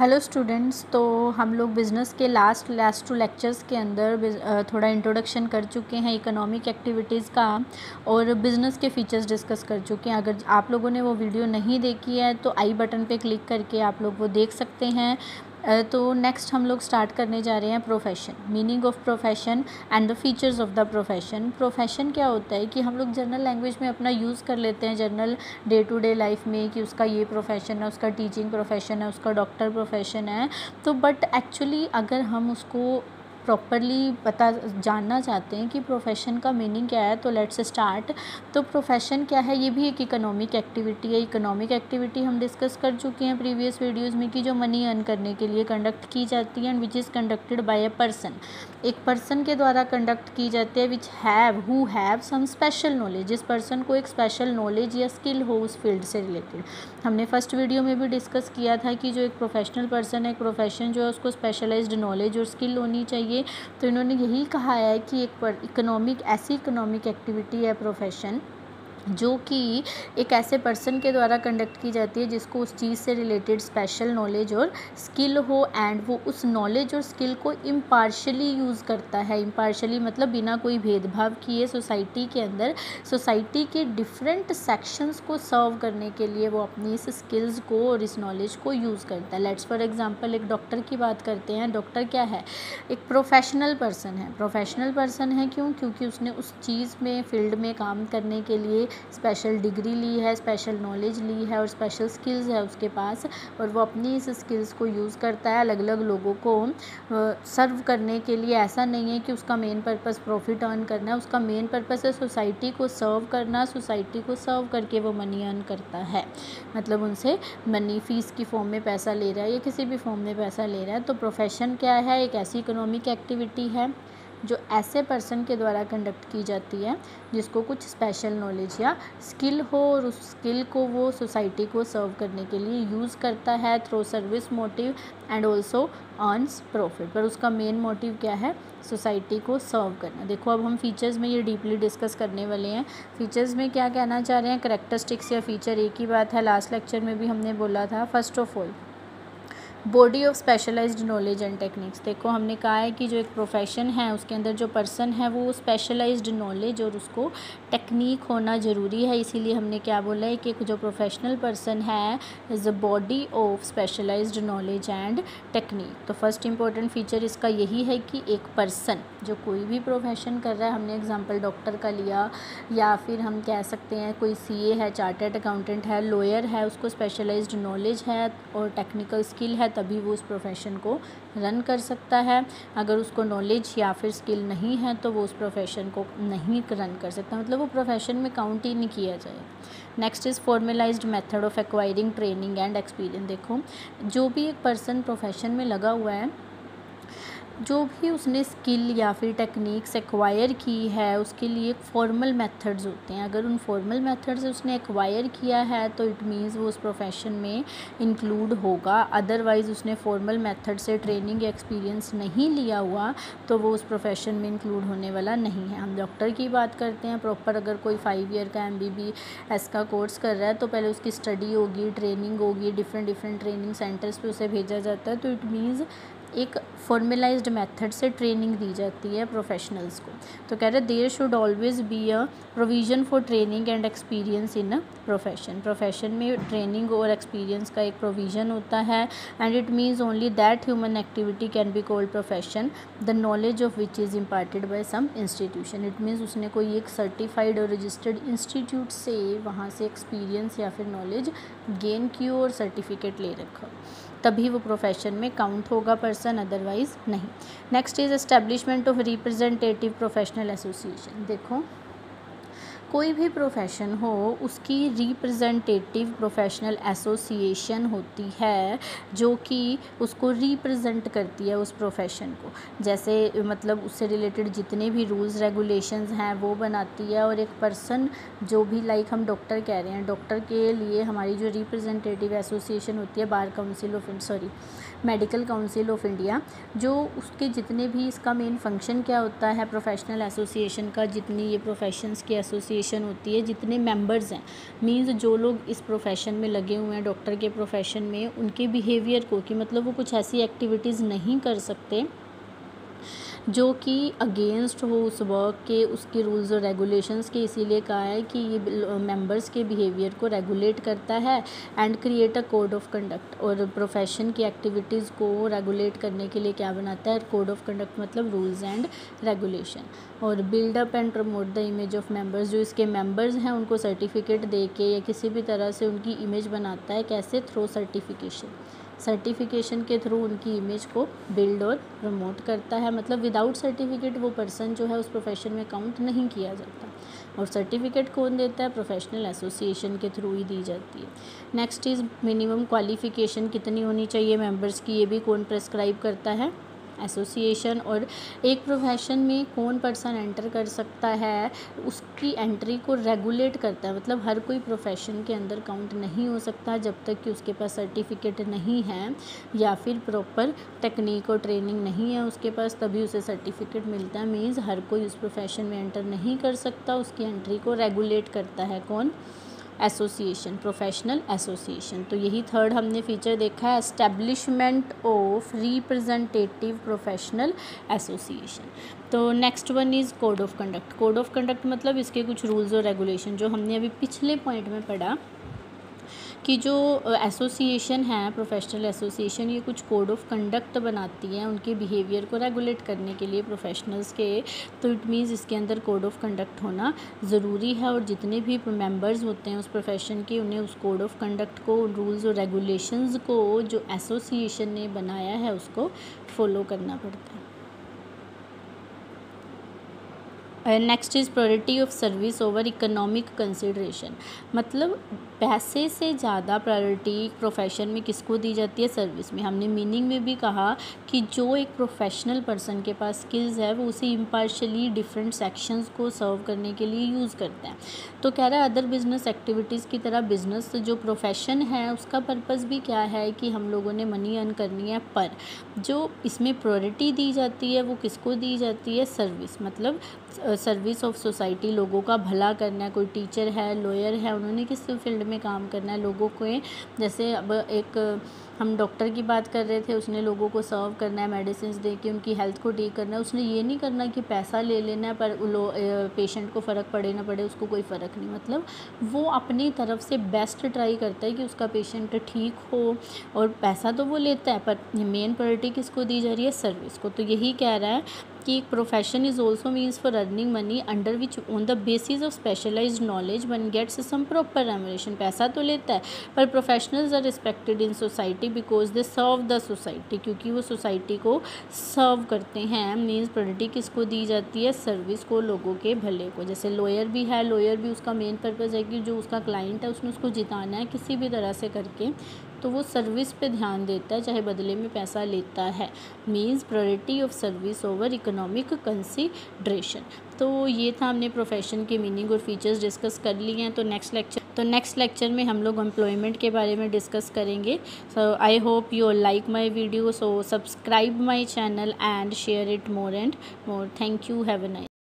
Hello students, तो हम लोग बिज़नेस के लास्ट टू लेक्चर्स के अंदर थोड़ा इंट्रोडक्शन कर चुके हैं इकोनॉमिक एक्टिविटीज़ का और बिज़नेस के फीचर्स डिस्कस कर चुके हैं। अगर आप लोगों ने वो वीडियो नहीं देखी है तो आई बटन पे क्लिक करके आप लोग वो देख सकते हैं। तो नेक्स्ट हम लोग स्टार्ट करने जा रहे हैं profession, meaning of profession and the features of the profession. Profession क्या होता है कि हम लोग जनरल लैंग्वेज में अपना यूज़ कर लेते हैं general day to day life में कि उसका ये प्रोफेशन है, उसका टीचिंग प्रोफेशन है, उसका डॉक्टर प्रोफेशन है। तो बट एक्चुअली अगर हम उसको प्रॉपरली जानना चाहते हैं कि प्रोफेशन का मीनिंग क्या है तो लेट्स स्टार्ट। तो प्रोफेशन क्या है, ये भी एक इकोनॉमिक एक्टिविटी है। इकोनॉमिक एक्टिविटी हम डिस्कस कर चुके हैं प्रीवियस वीडियोस में कि जो मनी अर्न करने के लिए कंडक्ट की जाती है and which is conducted by a person. एक पर्सन के द्वारा कंडक्ट की जाती है which who have some special knowledge, जिस पर्सन को एक स्पेशल नॉलेज या स्किल हो उस फील्ड से रिलेटेड। हमने फर्स्ट वीडियो में भी डिस्कस किया था कि जो एक प्रोफेशनल पर्सन है, एक प्रोफेशन जो है उसको स्पेशलाइज्ड नॉलेज और स्किल होनी चाहिए। तो इन्होंने यही कहा है कि एक ऐसी इकोनॉमिक एक्टिविटी है प्रोफेशन जो कि एक ऐसे पर्सन के द्वारा कंडक्ट की जाती है जिसको उस चीज़ से रिलेटेड स्पेशल नॉलेज और स्किल हो एंड वो उस नॉलेज और स्किल को इम्पार्शली यूज़ करता है। इम्पार्शली मतलब बिना कोई भेदभाव किए सोसाइटी के अंदर सोसाइटी के डिफरेंट सेक्शंस को सर्व करने के लिए वो अपनी इस स्किल्स को और इस नॉलेज को यूज़ करता है। लेट्स फॉर एग्जांपल एक डॉक्टर की बात करते हैं। डॉक्टर क्या है, एक प्रोफेशनल पर्सन है। प्रोफेशनल पर्सन है क्योंकि उसने उस चीज़ में फील्ड में काम करने के लिए स्पेशल डिग्री ली है, स्पेशल नॉलेज ली है और स्पेशल स्किल्स है उसके पास, और वो अपनी इस स्किल्स को यूज़ करता है अलग अलग लोगों को सर्व करने के लिए। ऐसा नहीं है कि उसका मेन पर्पस प्रॉफिट अर्न करना है, उसका मेन पर्पस है सोसाइटी को सर्व करना। सोसाइटी को सर्व करके वो मनी अर्न करता है, मतलब उनसे मनी फीस की फॉर्म में पैसा ले रहा है या किसी भी फॉर्म में पैसा ले रहा है। तो प्रोफेशन क्या है, एक ऐसी इकोनॉमिक एक्टिविटी है जो ऐसे पर्सन के द्वारा कंडक्ट की जाती है जिसको कुछ स्पेशल नॉलेज या स्किल हो और उस स्किल को वो सोसाइटी को सर्व करने के लिए यूज़ करता है through service motive and also earns profit. पर उसका मेन मोटिव क्या है, सोसाइटी को सर्व करना। देखो अब हम फीचर्स में ये डीपली डिस्कस करने वाले हैं। फीचर्स में क्या कहना चाह रहे हैं, करैक्टरिस्टिक्स या फीचर एक ही बात है, लास्ट लेक्चर में भी हमने बोला था। First of all body of specialised knowledge and techniques. देखो हमने कहा है कि जो एक प्रोफेशन है उसके अंदर जो पर्सन है वो स्पेशलाइज्ड नॉलेज और उसको टेक्निक होना ज़रूरी है। इसीलिए हमने क्या बोला है कि जो प्रोफेशनल पर्सन है is a body of specialised knowledge and technique. तो फर्स्ट इंपॉर्टेंट फीचर इसका यही है कि एक पर्सन जो कोई भी प्रोफेशन कर रहा है, हमने एग्जाम्पल डॉक्टर का लिया या फिर हम कह सकते हैं कोई सीए है, चार्टर्ड अकाउंटेंट है, लॉयर है, उसको स्पेशलाइज्ड नॉलेज है और टेक्निकल स्किल है, तभी वो उस प्रोफेशन को रन कर सकता है। अगर उसको नॉलेज या फिर स्किल नहीं है तो वो उस प्रोफेशन को नहीं रन कर सकता, मतलब वो प्रोफेशन में काउंट ही नहीं किया जाए। Next is formalised method of acquiring training and experience. देखो जो भी एक पर्सन प्रोफेशन में लगा हुआ है, जो भी उसने स्किल या फिर टेक्निक्स एक्वायर की है उसके लिए फॉर्मल मेथड्स होते हैं। अगर उन फॉर्मल मेथड्स उसने एक्वायर किया है तो इट मीन्स वो उस प्रोफेशन में इंक्लूड होगा। अदरवाइज़ उसने फॉर्मल मेथड से ट्रेनिंग या एक्सपीरियंस नहीं लिया हुआ तो वो उस प्रोफेशन में इंक्लूड होने वाला नहीं है। हम डॉक्टर की बात करते हैं, प्रॉपर अगर कोई 5 ईयर का MBBS का कोर्स कर रहा है तो पहले उसकी स्टडी होगी, ट्रेनिंग होगी, डिफरेंट ट्रेनिंग सेंटर्स पे उसे भेजा जाता है। तो इट मीन्स एक फॉर्मलाइज्ड मेथड से ट्रेनिंग दी जाती है प्रोफेशनल्स को। तो कह रहे there should always be a provision for training and experience in a profession. Profession में ट्रेनिंग और एक्सपीरियंस का एक प्रोविज़न होता है and it means only that human activity can be called profession the knowledge of which is imparted by some institution. It means उसने कोई एक certified और रजिस्टर्ड इंस्टीट्यूट से वहाँ से एक्सपीरियंस या फिर नॉलेज गेन की और सर्टिफिकेट ले रखा, तभी वो प्रोफेशन में काउंट होगा पर्सन, अदरवाइज नहीं। Next is establishment of representative professional association. देखो कोई भी प्रोफेशन हो उसकी रिप्रेजेंटेटिव प्रोफेशनल एसोसिएशन होती है जो कि उसको रिप्रेजेंट करती है उस प्रोफेशन को। जैसे मतलब उससे रिलेटेड जितने भी रूल्स रेगुलेशंस हैं वो बनाती है। और एक पर्सन जो भी लाइक हम डॉक्टर कह रहे हैं, डॉक्टर के लिए हमारी जो रिप्रेजेंटेटिव एसोसिएशन होती है मेडिकल काउंसिल ऑफ इंडिया, जो उसके जितने भी इसका मेन फंक्शन क्या होता है प्रोफेशनल एसोसिएशन का, जितनी ये प्रोफेशंस की एसोसिएशन एसोसिएशन होती है, जितने मेंबर्स हैं, मींस जो लोग इस प्रोफेशन में लगे हुए हैं, डॉक्टर के प्रोफेशन में, उनके बिहेवियर को, कि मतलब वो कुछ ऐसी एक्टिविटीज़ नहीं कर सकते जो कि अगेंस्ट हो उस वर्क के, उसके रूल्स और रेगुलेशंस के। इसीलिए कहा है कि ये मेंबर्स के बिहेवियर को रेगुलेट करता है and create a code of conduct. और प्रोफेशन की एक्टिविटीज़ को रेगुलेट करने के लिए क्या बनाता है, कोड ऑफ कंडक्ट, मतलब रूल्स एंड रेगुलेशन। और build up and promote the image of members, जो इसके मेंबर्स हैं उनको सर्टिफिकेट दे के या किसी भी तरह से उनकी इमेज बनाता है। कैसे? थ्रू सर्टिफिकेशन के थ्रू उनकी इमेज को बिल्ड और प्रमोट करता है। मतलब विदाउट सर्टिफिकेट वो पर्सन जो है उस प्रोफेशन में काउंट नहीं किया जाता। और सर्टिफिकेट कौन देता है? प्रोफेशनल एसोसिएशन के थ्रू ही दी जाती है। नेक्स्ट इज़ मिनिमम क्वालिफ़िकेशन कितनी होनी चाहिए मेंबर्स की, ये भी कौन प्रेस्क्राइब करता है? एसोसिएशन। और एक प्रोफेशन में कौन पर्सन एंटर कर सकता है, उसकी एंट्री को रेगुलेट करता है। मतलब हर कोई प्रोफेशन के अंदर काउंट नहीं हो सकता जब तक कि उसके पास सर्टिफिकेट नहीं है या फिर प्रॉपर टेक्निक और ट्रेनिंग नहीं है उसके पास, तभी उसे सर्टिफिकेट मिलता है। मीन्स हर कोई उस प्रोफेशन में एंटर नहीं कर सकता, उसकी एंट्री को रेगुलेट करता है कौन? Association, professional association. तो यही थर्ड हमने फीचर देखा है, establishment of representative professional association. तो next one is code of conduct. Code of conduct मतलब इसके कुछ रूल्स और रेगुलेशन, जो हमने अभी पिछले पॉइंट में पढ़ा कि जो एसोसिएशन है, प्रोफेशनल एसोसिएशन, ये कुछ कोड ऑफ कंडक्ट बनाती है उनके बिहेवियर को रेगुलेट करने के लिए प्रोफेशनल्स के। तो इट मीन्स इसके अंदर कोड ऑफ कंडक्ट होना ज़रूरी है, और जितने भी मेंबर्स होते हैं उस प्रोफेशन के, उन्हें उस कोड ऑफ कंडक्ट को, रूल्स और रेगुलेशंस को जो एसोसिएशन ने बनाया है उसको फॉलो करना पड़ता है। Next is priority of service over economic consideration. मतलब पैसे से ज़्यादा प्रायोरिटी प्रोफेशन में किसको दी जाती है? सर्विस में। हमने मीनिंग में भी कहा कि जो एक प्रोफेशनल पर्सन के पास स्किल्स है वो उसे इम्पार्शली डिफरेंट सेक्शंस को सर्व करने के लिए यूज़ करता है। तो कह रहा है अदर बिजनेस एक्टिविटीज़ की तरह बिजनेस जो प्रोफेशन है उसका पर्पज़ भी क्या है कि हम लोगों ने मनी अर्न करनी है, पर जो इसमें प्रायोरिटी दी जाती है वो किसको दी जाती है? सर्विस। मतलब सर्विस ऑफ सोसाइटी, लोगों का भला करना है। कोई टीचर है, लॉयर है, उन्होंने किस फील्ड में काम करना है? लोगों को, जैसे अब एक हम डॉक्टर की बात कर रहे थे, उसने लोगों को सर्व करना है, मेडिसिन दे के उनकी हेल्थ को ठीक करना है। उसने ये नहीं करना कि पैसा ले लेना है पर पेशेंट को फ़र्क पड़े ना पड़े उसको कोई फ़र्क नहीं। मतलब वो अपनी तरफ से बेस्ट ट्राई करता है कि उसका पेशेंट ठीक हो, और पैसा तो वो लेता है पर मेन प्रायोरिटी किसको दी जा रही है? सर्विस को। तो यही कह रहा है कि profession is also means for earning money under which on the basis of specialised knowledge one gets some proper remuneration. पैसा तो लेता है पर professionals are respected in society because they serve the society, क्योंकि वो सोसाइटी को सर्व करते हैं। मीन्स प्रायोरिटी किसको दी जाती है? सर्विस को, लोगों के भले को। जैसे लॉयर भी है, लॉयर भी उसका मेन पर्पज़ है कि जो उसका क्लाइंट है उसने उसको जिताना है किसी भी तरह से करके, तो वो सर्विस पे ध्यान देता है चाहे बदले में पैसा लेता है। Means priority of service over economic consideration. तो ये था, हमने प्रोफेशन के मीनिंग और फीचर्स डिस्कस कर लिए हैं। तो नेक्स्ट लेक्चर में हम लोग एम्प्लॉयमेंट के बारे में डिस्कस करेंगे। So I hope you like my video, so subscribe my channel and share it more and more. Thank you, have a nice.